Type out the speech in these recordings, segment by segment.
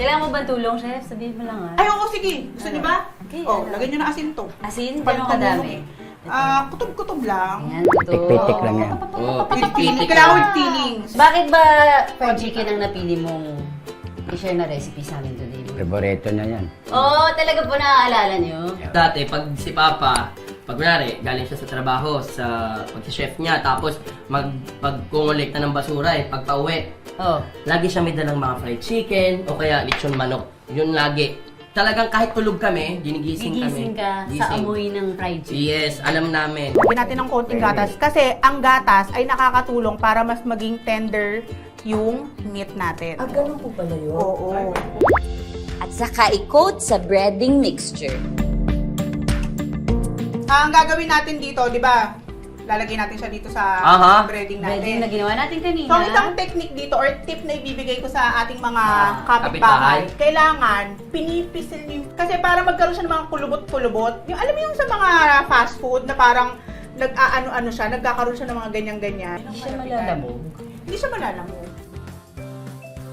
Kailangan mo ba tulong, chef? Sabihin mo lang ha. Ay, oo, sige. Gusto niyo ba? Okay, Oh, lagyan niyo na asin to. Asin? Gano'ng kadami? Kutob-kutob lang. Ayan, ito. Pitik-pitik lang yan. With feeling. Kailangan with feelings. Bakit ba fried chicken ang napili mong i-share na recipe sa amin today? Favorito niya yan. Oo, talaga po naaalala niyo. Dati, pag si Papa, pag kunwari, galing siya sa trabaho, sa pag-chef niya, tapos pag-kungolekta ng basura pagpa-uwi, lagi siya may dalang mga fried chicken, o kaya lechon manok. Yun lagi. Talagang kahit tulog kami, ginigising kami. Gigising ka sa amoy ng fried chicken. Yes, alam namin. Lagyan natin ng konting gatas. Kasi ang gatas ay nakakatulong para mas maging tender yung meat natin. Ganun po pala yun? Oo. At saka i-coat sa breading mixture. Ang gagawin natin dito, di ba? Lalagay natin siya dito sa breading natin. Breading na ginawa natin kanina. So, isang technique dito or tip na ibibigay ko sa ating mga kapitbahay. kapitbahay, kailangan pinipisil niyo. Kasi para magkaroon siya ng mga kulubot-kulubot, yung alam mo yung sa mga fast food na parang nag-aano-ano siya, nagkakaroon siya ng mga ganyan-ganyan. Hindi siya malalamog. Hindi siya malalamog.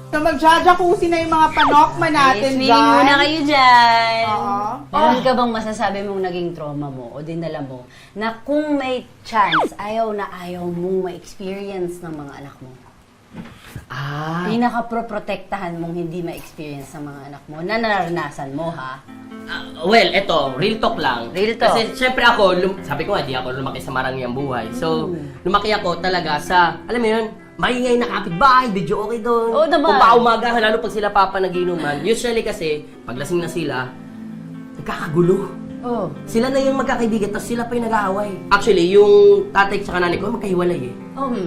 So, mag-jacuzzi na yung mga panokma natin, Swimming muna kayo dyan. Oo. Meron ka bang masasabi mong naging trauma mo o dinala mo na kung may chance, ayaw na ayaw mong ma-experience ng mga anak mo? Pinaka-protektahan mong hindi ma-experience ng mga anak mo na naranasan mo, ha? Well, eto, real talk lang. Real talk. Kasi syempre ako, sabi ko nga, di ako lumaki sa marangyang buhay. So, lumaki ako talaga sa, alam mo yun, maingay na kapitbahay, video okay doon. Oo naman. Kung paumagahan, lalo pag sila papa nagiinuman. Usually kasi, paglasing na sila, nagkakagulo. Oh. Sila na yung magkakaibigan, tapos sila pa yung nag-aaway. Actually, yung tatay at nanay ko, magkahiwalay eh.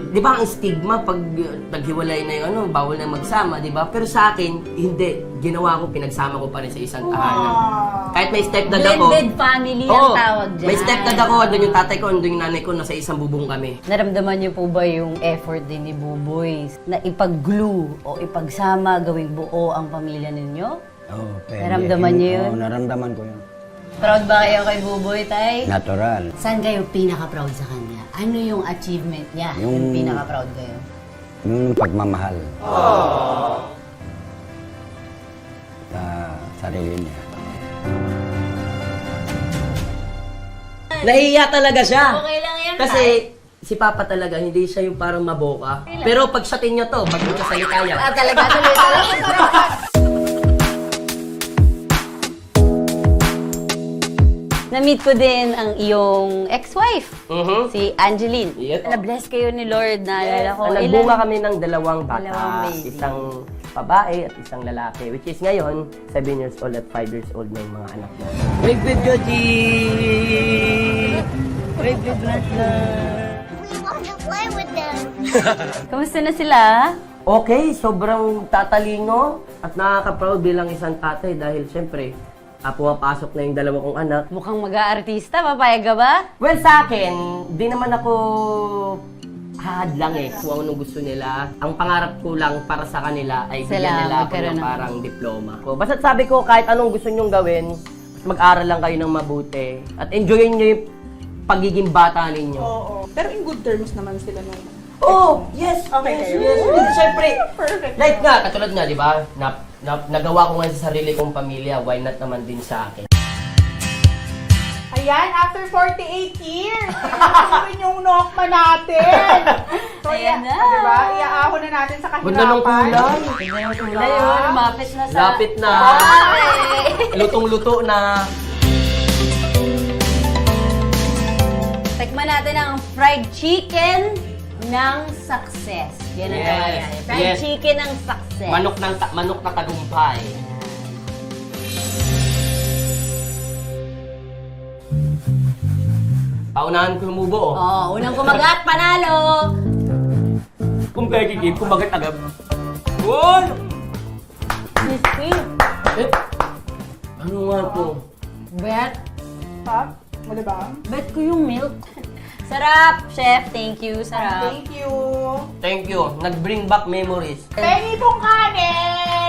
Di ba ang stigma pag naghiwalay na yung bawal na magsama, di ba? Pero sa akin, hindi. Ginawa ko, pinagsama ko pa rin sa isang tahanan. Kahit may stepdad ako. Blended family ang tawag dyan. May stepdad ako, doon yung tatay ko, doon yung nanay ko, nasa isang bubong kami. Naramdaman niyo po ba yung effort din ni Buboy na ipag-glue o ipagsama, gawing buo ang pamilya ninyo? Oh, Naramdaman niyo yun? Oo, naramdaman ko yun. Proud ba kayo kay Buboy, tay? Natural. Saan kayo pinaka-proud sa kanya? Ano yung achievement niya? Yung pinaka-proud kayo? Yung pagmamahal. Sa sarili niya. Nahihiya talaga siya. Okay lang yan, Kasi si Papa talaga, hindi siya yung parang maboka. Pero pag shatin niya to, magsasalita yan. talaga, tuloy. Na-meet ko din ang iyong ex-wife, si Angeline. Yep. Na-bless kayo ni Lord, naalala ko. Nagbunga kami ng dalawang bata. Dalawang baby. Isang babae at isang lalaki. Which is ngayon, 7 years old at 5 years old na yung mga anak mo. Wave with Joji! Wave with Blatla! We want to play with them. Kamusta na sila? Okay, sobrang tatalino at nakaka-proud bilang isang tatay dahil syempre, pumapasok na yung dalawa kong anak. Mukhang mag-aartista, papayag ka ba? Well, sa akin, di naman ako hahadlang kung anong gusto nila. Ang pangarap ko lang para sa kanila ay Sila, bigyan nila ako magkaroon ng ng- parang diploma. Basta sabi ko, kahit anong gusto nyong gawin, mag-aral lang kayo ng mabuti. At enjoyin nyo yung pagiging bata ninyo. Oo. Pero in good terms naman sila nung... Oh, yes! Okay, yes, kayo. yes. Siyempre, Perfect. like nga, katulad nga, di ba? Nagawa ko ngayon sa sarili kong pamilya, why not naman din sa akin? Ayan, after 48 years, rin yung nokma natin. So, Ayan na. Diba? Iaahon na natin sa kahirapan. Ganda ng kulay. Wala yun, lumapit na sa... Lapit na. Lutong-luto na. Tikman natin ang fried chicken ng success. Yan ang tawagan. Fried chicken ng success. Manok na tagumpay. Paunahan ko lumubo, oh. Oh, unang kumagat, panalo! Kung kaya kikip, kumagat agad. Wol! Crispy. Eh, ano nga to? Bet. Ha? O, diba? Bet ko yung milk. Sarap, chef. Thank you. Sarap. Thank you. Thank you. Nag-bring back memories. Pengi pong kanin!